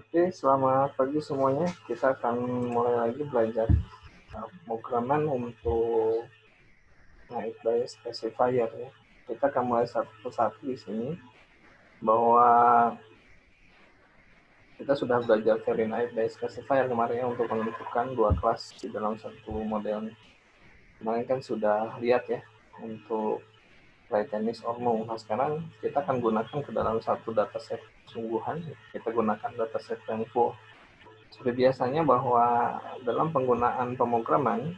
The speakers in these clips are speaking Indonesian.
Oke, selamat pagi semuanya. Kita akan mulai lagi belajar pemrograman untuk naik by specifier ya. Kita akan mulai satu persatu di sini bahwa kita sudah belajar teori naik by specifier kemarin ya, untuk menentukan dua kelas di dalam satu model. Kemarin kan sudah lihat ya untuk right and miss or no. Nah sekarang kita akan gunakan ke dalam satu dataset sungguhan. Kita gunakan dataset yang full. Seperti biasanya bahwa dalam penggunaan pemrograman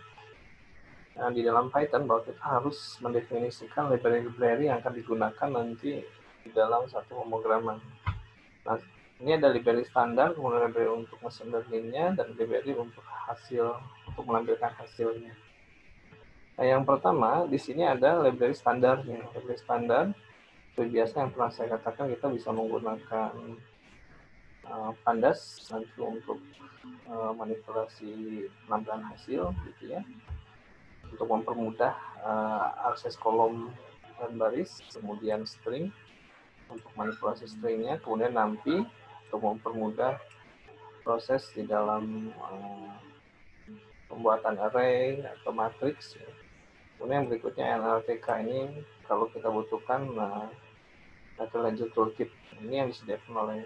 di dalam Python, bahwa kita harus mendefinisikan library-library yang akan digunakan nanti di dalam satu pemrograman. Nah, ini ada library standar, kemudian library untuk machine learning-nya, dan library untuk untuk menampilkan hasilnya. Nah, yang pertama di sini ada library standarnya. Library standar seperti biasa yang pernah saya katakan, kita bisa menggunakan pandas nanti untuk manipulasi penampilan hasil gitu ya, untuk mempermudah akses kolom dan baris, kemudian string untuk manipulasi stringnya, kemudian nanti untuk mempermudah proses di dalam pembuatan array atau matriks. Kemudian yang berikutnya NLTK ini kalau kita butuhkan Natural Language Toolkit, ini yang disediakan oleh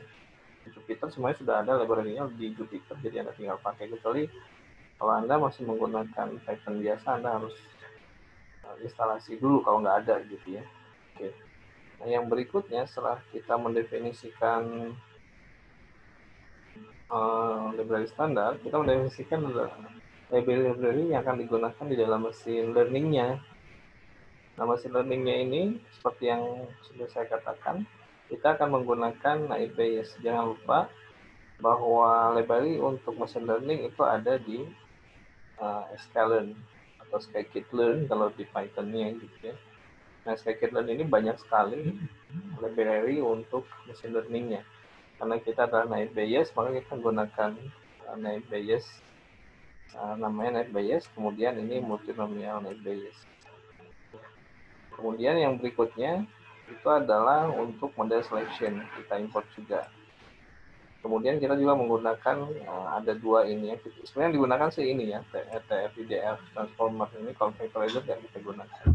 Jupyter. Semuanya sudah ada library-nya di Jupyter, jadi Anda tinggal pakai, kecuali kalau Anda masih menggunakan Python biasa, Anda harus instalasi dulu kalau nggak ada gitu ya. Oke. Nah, yang berikutnya setelah kita mendefinisikan library standar, kita mendefinisikan library yang akan digunakan di dalam machine learning-nya. Nah, machine learning-nya ini seperti yang sudah saya katakan, kita akan menggunakan Bayes. Jangan lupa bahwa library untuk machine learning itu ada di sklearn atau scikit-learn kalau di Python-nya gitu ya. Nah, scikit-learn ini banyak sekali library untuk machine learning-nya. Karena kita adalah naib Bayes, maka kita gunakan naib Bayes, namanya naib Bayes, kemudian ini multinomial naib Bayes. Kemudian yang berikutnya itu adalah untuk model selection, kita import juga. Kemudian kita juga menggunakan ada dua ini ya. Sebenarnya digunakan sih ini ya, TF-IDF transformer ini, converter yang kita gunakan.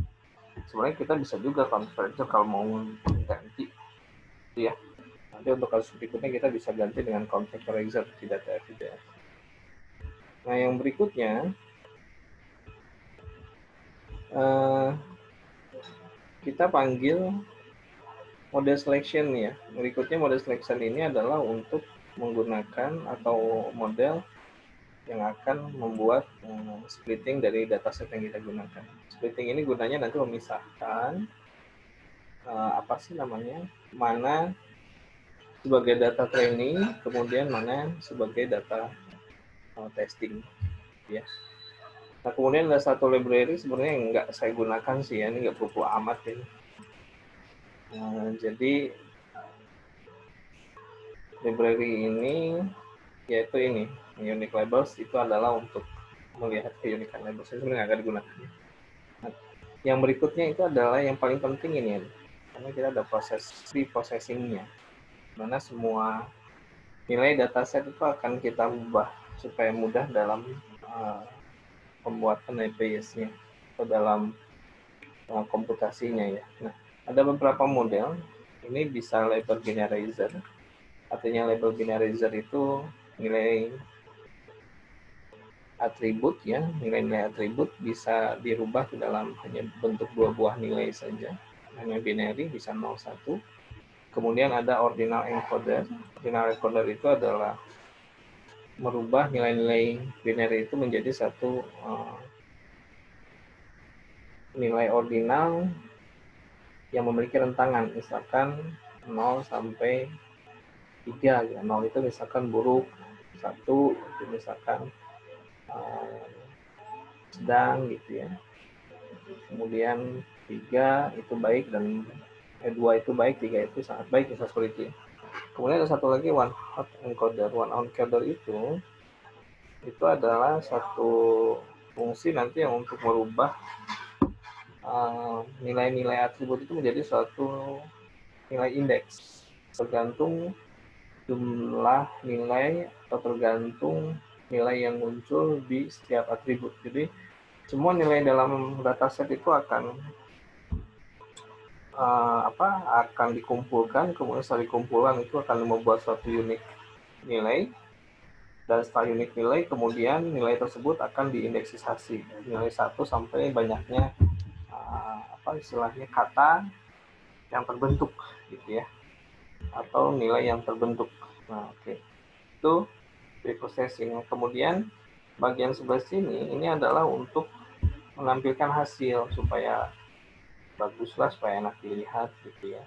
Sebenarnya kita bisa juga converter kalau mau ganti, ya. Nanti untuk kasus berikutnya kita bisa ganti dengan converter tidak TF-IDF. Nah, yang berikutnya kita panggil model selection ya. Berikutnya model selection ini adalah untuk menggunakan atau model yang akan membuat splitting dari dataset yang kita gunakan. Splitting ini gunanya nanti memisahkan apa sih namanya, mana sebagai data training, kemudian mana sebagai data testing, ya. Nah, kemudian ada satu library sebenarnya yang nggak saya gunakan sih ya, ini nggak perlu amat ini. Jadi library ini yaitu ini unique labels, itu adalah untuk melihat keunikan labels, sebenarnya nggak digunakan. Nah, yang berikutnya itu adalah yang paling penting ini, karena kita ada proses pre-processing-nya, mana semua nilai dataset itu akan kita ubah supaya mudah dalam pembuatan IPS-nya atau dalam komputasinya ya. Nah, ada beberapa model. Ini bisa label binarizer. Artinya label binarizer itu nilai atribut ya, nilai-nilai atribut bisa dirubah ke dalam hanya bentuk dua buah nilai saja. Namanya binary, bisa 0, 1. Kemudian ada ordinal encoder. Ordinal encoder itu adalah merubah nilai-nilai binary itu menjadi satu nilai ordinal yang memiliki rentangan, misalkan 0 sampai 3. Ya. 0 itu misalkan buruk, 1 itu misalkan sedang gitu ya. Kemudian 3 itu baik, dan 2 itu baik, 3 itu sangat baik, bisa seperti itu ya. Kemudian ada satu lagi one hot encoder. One hot encoder itu adalah satu fungsi nanti yang untuk merubah nilai-nilai atribut itu menjadi suatu nilai indeks, tergantung jumlah nilai atau tergantung nilai yang muncul di setiap atribut. Jadi semua nilai dalam dataset itu akan akan dikumpulkan, kemudian setelah dikumpulkan itu akan membuat suatu unit nilai, dan setelah unit nilai kemudian nilai tersebut akan diindeksisasi nilai 1 sampai banyaknya istilahnya kata yang terbentuk gitu ya, atau nilai yang terbentuk. Nah, oke. Itu preprocessing. Kemudian bagian sebelah sini ini adalah untuk menampilkan hasil supaya baguslah, supaya enak dilihat gitu ya.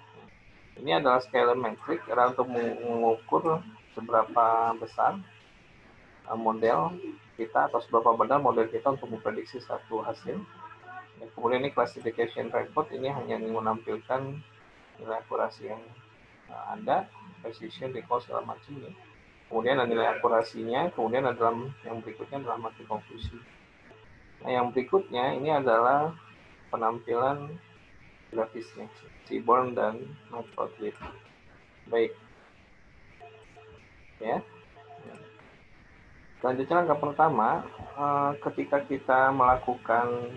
Ini adalah scalar metric untuk mengukur seberapa besar model kita atau seberapa benar model kita untuk memprediksi satu hasil. Ya, kemudian ini classification report, ini hanya menampilkan nilai akurasi yang ada, precision, recall, segala macam ya. Kemudian ada nilai akurasinya, kemudian ada yang berikutnya adalah margin konklusi. Nah, yang berikutnya ini adalah penampilan grafisnya, Seaborn dan Matplotlib. Baik. Ya. Selanjutnya langkah pertama, ketika kita melakukan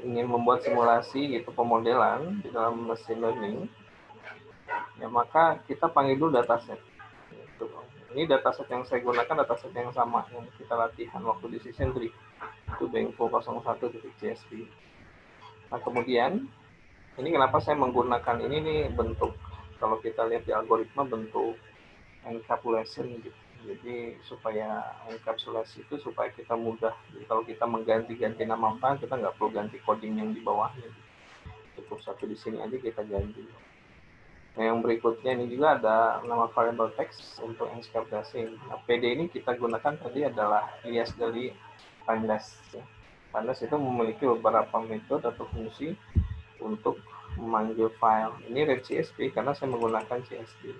ingin membuat simulasi gitu, pemodelan di dalam machine learning, ya maka kita panggil dulu dataset. Gitu. Ini dataset yang saya gunakan dataset yang sama yang kita latihan waktu di Decision Tree, itu Bengko 01.csv. Nah kemudian ini kenapa saya menggunakan ini nih, bentuk kalau kita lihat di algoritma bentuk encapsulation gitu. Jadi supaya enkapsulasi itu supaya kita mudah. Jadi kalau kita mengganti-ganti nama file, kita nggak perlu ganti coding yang di bawahnya. Cukup satu di sini aja kita ganti. Nah yang berikutnya ini juga ada nama variable text untuk enkapsulasi. Nah, PD ini kita gunakan tadi adalah alias dari Pandas. Pandas itu memiliki beberapa metode atau fungsi untuk memanggil file. Ini read CSV karena saya menggunakan CSV.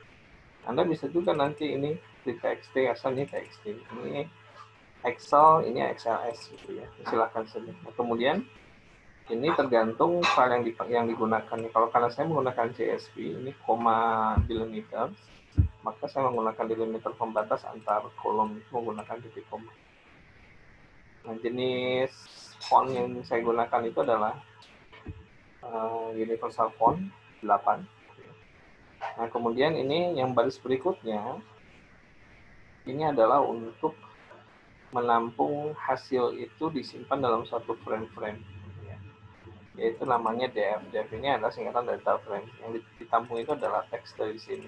Anda bisa juga nanti ini di TXT, asal ini TXT, ini Excel, ini XLS gitu ya, silakan saja. Nah, kemudian ini tergantung file yang digunakan. Kalau karena saya menggunakan CSV, ini koma delimiter, maka saya menggunakan delimiter pembatas antar kolom itu menggunakan titik koma. Nah, jenis font yang saya gunakan itu adalah universal font 8. Nah, kemudian ini yang baris berikutnya, ini adalah untuk menampung hasil itu disimpan dalam suatu frame-frame, ya. Yaitu namanya DF. DF ini adalah singkatan data frame. Yang ditampung itu adalah teks dari sini.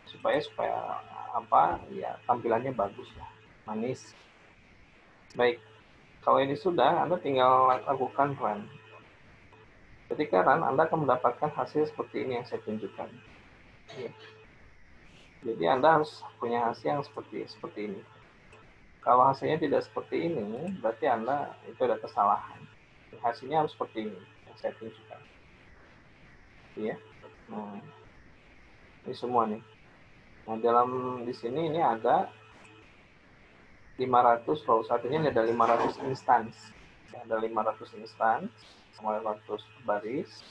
Supaya ya tampilannya bagus lah, manis. Baik, kalau ini sudah, Anda tinggal lakukan run. Ketika run, Anda akan mendapatkan hasil seperti ini yang saya tunjukkan. Ya. Jadi Anda harus punya hasil yang seperti ini. Kalau hasilnya tidak seperti ini, berarti Anda itu ada kesalahan. Hasilnya harus seperti ini yang saya tunjukkan. Ya. Nah, ini semua nih. Nah, di sini ini ada 500, kalau saat ini ada 500 instance. Ada 500 instance, 500 baris,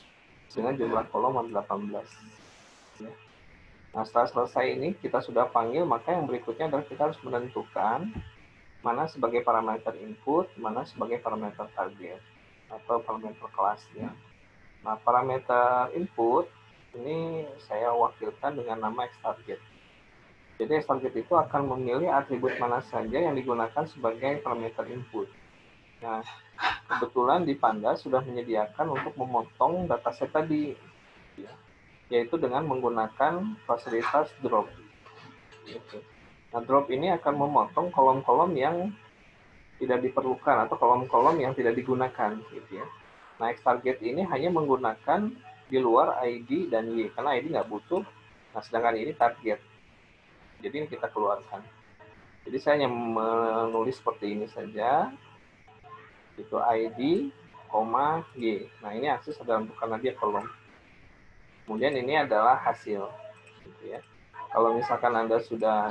dengan jumlah kolom 18. Ya. Nah, setelah selesai ini, kita sudah panggil, maka yang berikutnya adalah kita harus menentukan mana sebagai parameter input, mana sebagai parameter target atau parameter kelasnya. Nah, parameter input ini saya wakilkan dengan nama xtarget. Jadi xtarget itu akan memilih atribut mana saja yang digunakan sebagai parameter input. Nah, kebetulan di Pandas sudah menyediakan untuk memotong dataset tadi, yaitu dengan menggunakan fasilitas drop. Nah, drop ini akan memotong kolom-kolom yang tidak diperlukan atau kolom-kolom yang tidak digunakan, gitu ya. Nah, xtarget ini hanya menggunakan di luar ID dan Y, karena ID nggak butuh. Nah, sedangkan ini target. Jadi ini kita keluarkan. Jadi saya hanya menulis seperti ini saja. Itu ID, Y. Nah, ini akses adalah untuk karena dia kolom. Kemudian ini adalah hasil, gitu ya. Kalau misalkan Anda sudah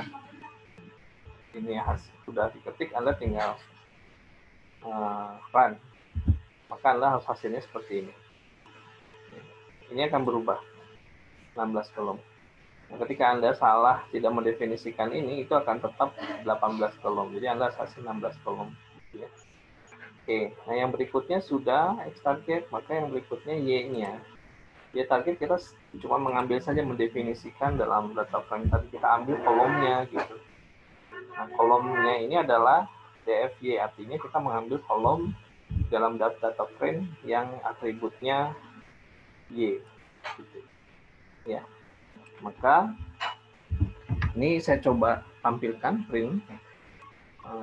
diketik, Anda tinggal run, maka Anda harus hasilnya seperti ini. Ini akan berubah. 16 kolom. Nah, ketika Anda salah tidak mendefinisikan ini, itu akan tetap 18 kolom. Jadi Anda kasih 16 kolom. Ya. Oke, nah yang berikutnya sudah X target, maka yang berikutnya Y-nya. Y target kita cuma mengambil saja, mendefinisikan dalam data frame tadi, kita ambil kolomnya gitu. Nah, kolomnya ini adalah DFY, artinya kita mengambil kolom dalam data frame yang atributnya Y. Gitu. Ya, maka ini saya coba tampilkan print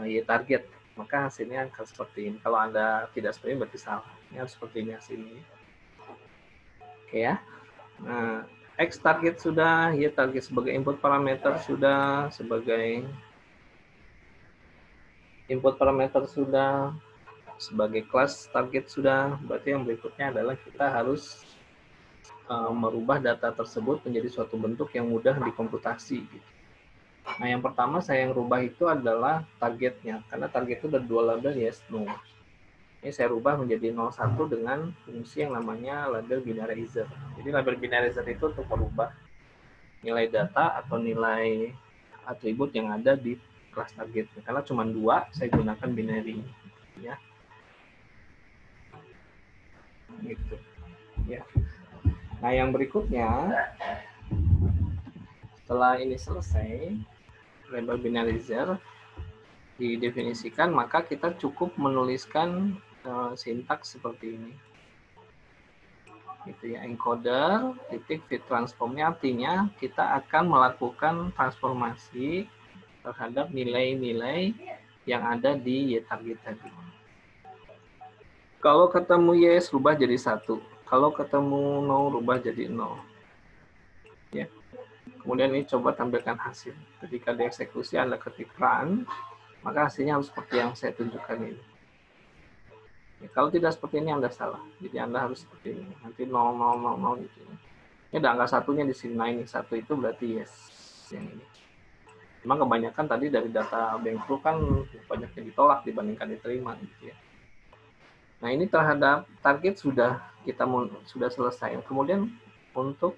Y target, maka hasilnya akan seperti ini. Kalau Anda tidak seperti ini berarti salah. Ini harus seperti ini hasilnya. Oke ya. Nah, X target sudah, Y target sebagai input parameter sudah, sebagai input parameter sudah, sebagai kelas target sudah. Berarti yang berikutnya adalah kita harus merubah data tersebut menjadi suatu bentuk yang mudah dikomputasi. Nah, yang pertama saya yang rubah itu adalah targetnya, karena target itu ada dua label yes, no. Ini saya rubah menjadi 01 dengan fungsi yang namanya label binarizer. Jadi label binarizer itu untuk merubah nilai data atau nilai atribut yang ada di kelas target. Karena cuma dua, saya gunakan binary. Ya. Gitu. Ya. Nah, yang berikutnya, setelah ini selesai, label binarizer didefinisikan, maka kita cukup menuliskan sintaks seperti ini. Gitu ya, encoder titik fit transformnya, artinya kita akan melakukan transformasi terhadap nilai-nilai yang ada di Y target tadi. Kalau ketemu yes, rubah jadi 1. Kalau ketemu no, rubah jadi 0. Ya. Kemudian ini coba tampilkan hasil. Ketika dieksekusi Anda ketik run, maka hasilnya harus seperti yang saya tunjukkan ini. Ya, kalau tidak seperti ini Anda salah. Jadi Anda harus seperti ini. Nanti 0, 0, 0, 0 gitu. Ini ada angka satunya di sini. Nah, ini 1 itu berarti yes. Yang ini. Memang kebanyakan tadi dari data Bankflow kan banyak yang ditolak dibandingkan diterima gitu ya. Nah, ini terhadap target sudah sudah selesai. Kemudian untuk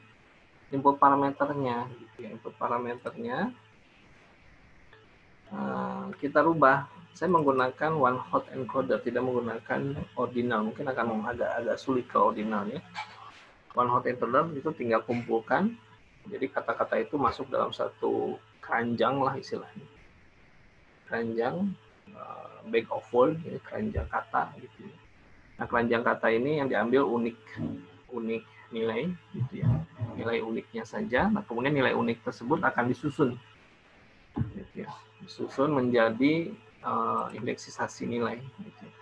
input parameternya, gitu ya. Input parameternya kita rubah. Saya menggunakan one hot encoder, tidak menggunakan ordinal. Mungkin akan agak sulit ke ordinalnya. One hot encoder itu tinggal kumpulkan. Jadi kata-kata itu masuk dalam satu keranjang lah istilahnya. Keranjang bag of word, keranjang kata gitu ya. Nah, keranjang kata ini yang diambil unik nilai gitu ya. Nilai uniknya saja. Nah, kemudian nilai unik tersebut akan disusun gitu ya. Disusun menjadi indeksisasi nilai gitu ya.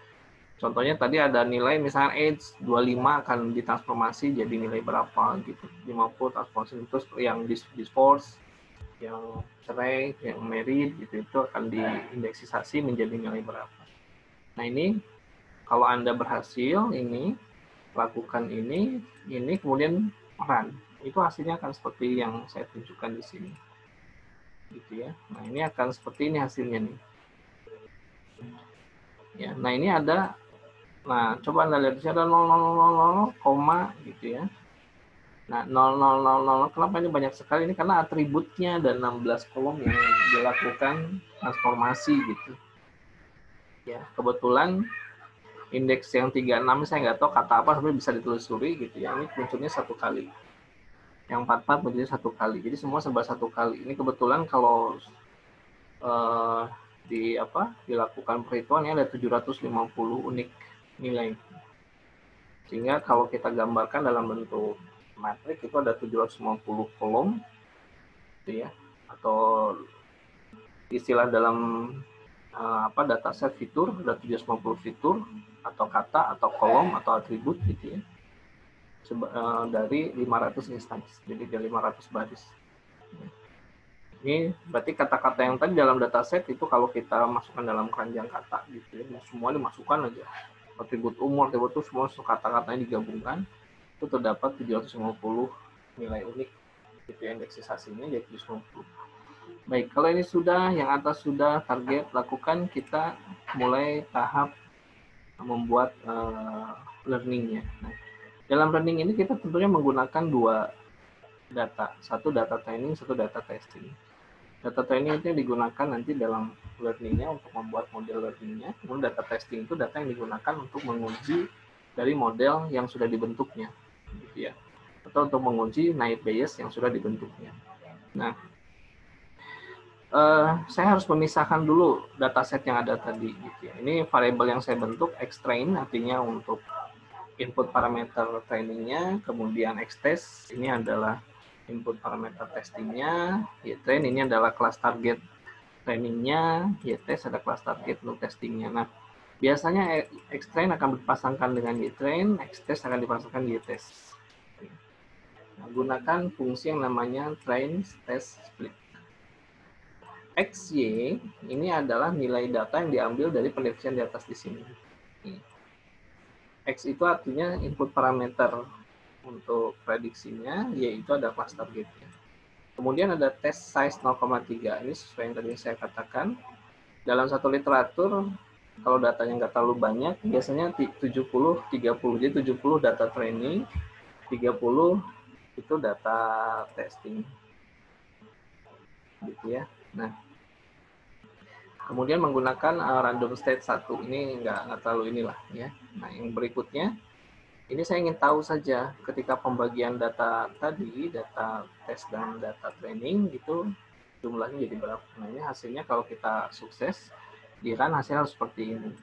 Contohnya tadi ada nilai misalnya age 25 akan ditransformasi jadi nilai berapa gitu. 50 transformasi terus yang divorce, yang cerai, yang married gitu itu akan diindeksisasi menjadi nilai berapa. Nah, ini kalau Anda berhasil ini lakukan ini kemudian run, itu hasilnya akan seperti yang saya tunjukkan di sini. Gitu ya. Nah, ini akan seperti ini hasilnya nih. Ya, nah ini ada, nah coba Anda lihat di sini ada 0000, gitu ya. Nah, 0000, kenapa ini banyak sekali? Ini karena atributnya ada 16 kolom yang dilakukan transformasi gitu. Ya, kebetulan indeks yang 36 saya nggak tahu kata apa, tapi bisa ditelusuri gitu ya. Ini munculnya 1 kali. Yang 44 menjadi 1 kali. Jadi semua serba 1 kali. Ini kebetulan kalau dilakukan perhitungannya ada 750 unik nilai. Sehingga kalau kita gambarkan dalam bentuk matrik itu ada 750 kolom gitu ya. Atau istilah dalam dataset fitur ada 750 fitur atau kata atau kolom atau atribut gitu ya. Dari 500 instansi. Jadi dari 500 baris. Ini berarti kata-kata yang tadi dalam dataset itu kalau kita masukkan dalam keranjang kata gitu ya, semua dimasukkan aja. Atribut umur, atribut itu semua kata-katanya digabungkan, itu terdapat 750 nilai unik gitu ya, indeksisasinya jadi 750. Baik, kalau ini sudah, yang atas sudah target, lakukan, kita mulai tahap membuat learning-nya. Nah, dalam learning ini kita tentunya menggunakan dua data. Satu data training, satu data testing. Data training itu yang digunakan nanti dalam learning-nya untuk membuat model learning-nya. Kemudian data testing itu data yang digunakan untuk menguji dari model yang sudah dibentuknya, gitu ya. Atau untuk menguji naive Bayes yang sudah dibentuknya. Nah, saya harus memisahkan dulu dataset yang ada tadi. Gitu ya. Ini variabel yang saya bentuk, xtrain, artinya untuk input parameter trainingnya, kemudian xtest, ini adalah input parameter testingnya, ytrain ini adalah kelas target trainingnya, ytest ada kelas target untuk testingnya. Nah, biasanya xtrain akan dipasangkan dengan ytrain, xtest akan dipasangkan ytest. Nah, gunakan fungsi yang namanya train test split. XY ini adalah nilai data yang diambil dari pendefinisian di atas di sini. X itu artinya input parameter untuk prediksinya, yaitu ada kelas targetnya. Kemudian ada test size 0,3. Ini sesuai yang tadi saya katakan. Dalam satu literatur, kalau datanya nggak terlalu banyak, biasanya 70-30. Jadi 70 data training, 30 itu data testing. Gitu ya. Nah, kemudian menggunakan random state 1. Ini nggak terlalu inilah ya. Nah, yang berikutnya, ini saya ingin tahu saja ketika pembagian data tadi, data tes dan data training gitu, jumlahnya jadi berapa. Nah, ini hasilnya kalau kita sukses, dia kan hasilnya harus seperti ini.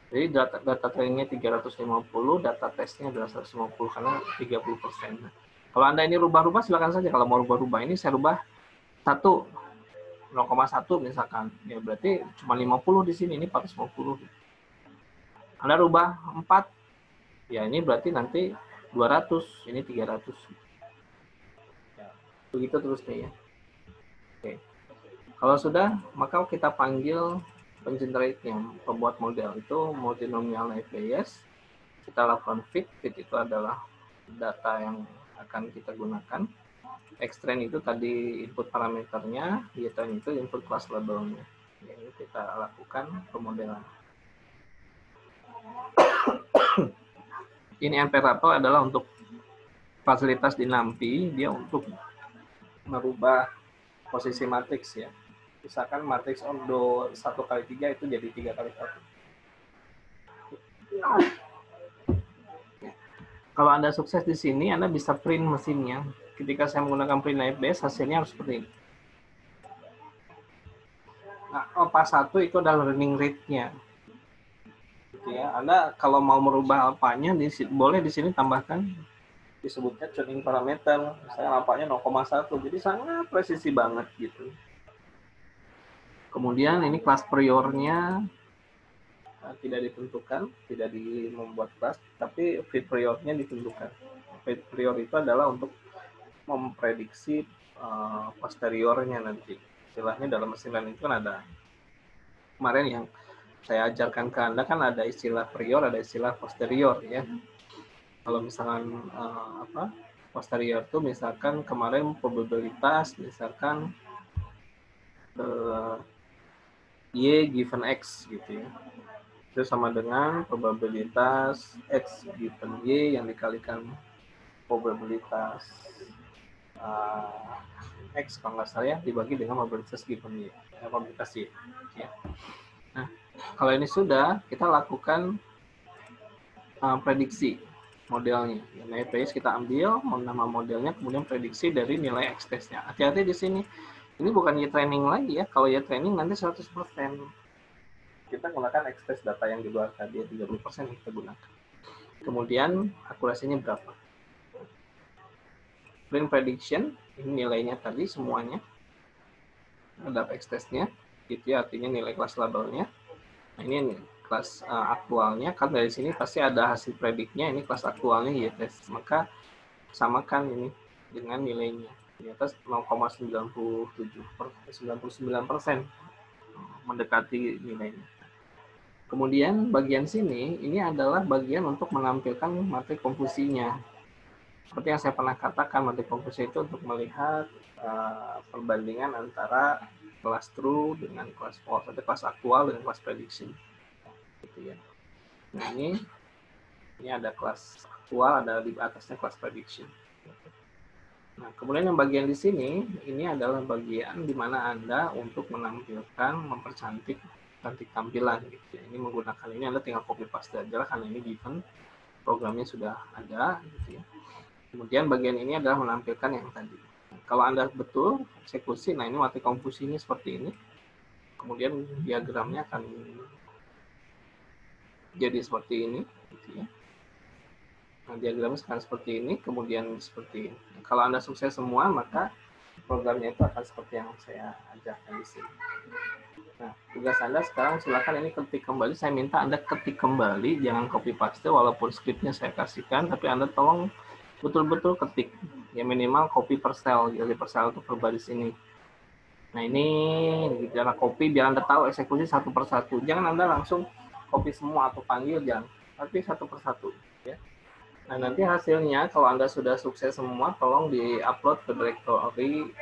Jadi data trainingnya 350, data tesnya adalah 150 karena 30%. Nah, kalau Anda ini rubah-rubah silakan saja. Kalau mau rubah-rubah ini saya rubah 0,1 misalkan. Ya berarti cuma 50 di sini, ini 450. Anda rubah 4, ya ini berarti nanti 200, ini 300. Begitu terus nih ya. Oke. Kalau sudah, maka kita panggil pengenerate-nya, pembuat model itu multinomial naive Bayes. Kita lakukan fit itu adalah data yang akan kita gunakan. Xtrain itu tadi input parameternya, ytrain itu input class labelnya. Ini kita lakukan pemodelan. Ini NP-Rapel adalah untuk fasilitas di NumPy, dia untuk merubah posisi matriks ya. Misalkan matriks ordo 1x3 itu jadi 3x1. Kalau Anda sukses di sini, Anda bisa print mesinnya. Ketika saya menggunakan print naive Bayes, hasilnya harus seperti ini. Nah, alpha 1 itu adalah learning rate-nya. Gitu ya. Anda kalau mau merubah alpanya, boleh di sini tambahkan disebutnya tuning parameter. Misalnya alpanya 0,1, jadi sangat presisi banget gitu. Kemudian ini kelas priornya tidak ditentukan, tidak membuat kelas, tapi fit priornya ditentukan. Fit prior itu adalah untuk memprediksi posteriornya nanti. Istilahnya dalam mesin learning itu kan ada, kemarin yang saya ajarkan ke Anda kan ada istilah prior, ada istilah posterior ya. Kalau misalkan posterior itu misalkan kemarin probabilitas misalkan Y given X gitu ya. Itu sama dengan probabilitas X given Y yang dikalikan probabilitas X kalau nggak salah ya, dibagi dengan probabilitas given Y. Probabilitas Y. Ya. Nah, kalau ini sudah, kita lakukan prediksi modelnya. Naive Bayes kita ambil nama modelnya, kemudian prediksi dari nilai X-test-nya. Hati-hati di sini. Ini bukan Y-training lagi ya. Kalau Y-training nanti 100%. Kita gunakan X-test data yang di luar tadi, 30% kita gunakan. Kemudian akurasinya berapa? Print prediction, ini nilainya tadi semuanya. Ada X-test-nya, gitu ya, artinya nilai kelas labelnya. Nah, ini kelas aktualnya, kan dari sini pasti ada hasil prediknya, ini kelas aktualnya Y-test. Maka samakan ini dengan nilainya. Di atas 0,99%, mendekati nilainya. Kemudian bagian sini, ini adalah bagian untuk menampilkan matrik konfusinya. Seperti yang saya pernah katakan, matrik konfusi itu untuk melihat perbandingan antara kelas true dengan kelas false, atau kelas aktual dengan kelas prediction. Gitu ya. Nah ini ada kelas aktual, ada di atasnya kelas prediction. Nah, kemudian yang bagian di sini, ini adalah bagian di mana Anda untuk menampilkan, mempercantik tampilan gitu ya. Ini menggunakan ini Anda tinggal copy paste aja karena ini given programnya sudah ada gitu ya. Kemudian bagian ini adalah menampilkan yang tadi. Nah, kalau Anda betul eksekusi, nah ini mati konfusinya seperti ini. Kemudian diagramnya akan jadi seperti ini gitu ya. Nah, diagramnya sekarang seperti ini, kemudian seperti ini. Nah, kalau Anda sukses semua, maka programnya itu akan seperti yang saya ajarkan di sini. Nah, tugas Anda sekarang silakan ini ketik kembali. Saya minta Anda ketik kembali, jangan copy paste walaupun scriptnya saya kasihkan, tapi Anda tolong betul-betul ketik. Ya minimal copy per cell, jadi per cell itu per baris ini. Nah ini cara copy biar Anda tahu eksekusi satu per satu. Jangan Anda langsung copy semua atau panggil, jangan. Tapi satu per satu. Ya. Nah, nanti hasilnya kalau Anda sudah sukses semua, tolong di-upload ke directory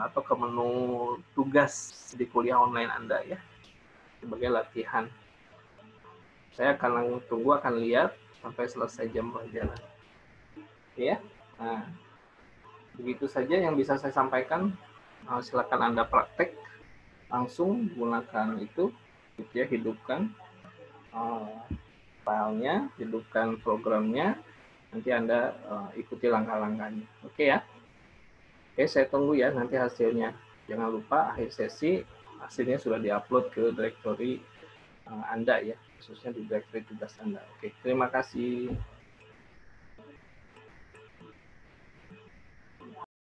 atau ke menu tugas di kuliah online Anda ya, sebagai latihan. Saya akan tunggu, akan lihat sampai selesai jam pelajaran. Ya, nah, begitu saja yang bisa saya sampaikan. Silakan Anda praktek langsung gunakan itu, gitu ya, hidupkan filenya, hidupkan programnya. Nanti Anda ikuti langkah-langkahnya. Oke ya? Oke, saya tunggu ya nanti hasilnya. Jangan lupa akhir sesi hasilnya sudah diupload ke directory Anda ya, khususnya di directory tugas Anda. Oke, terima kasih.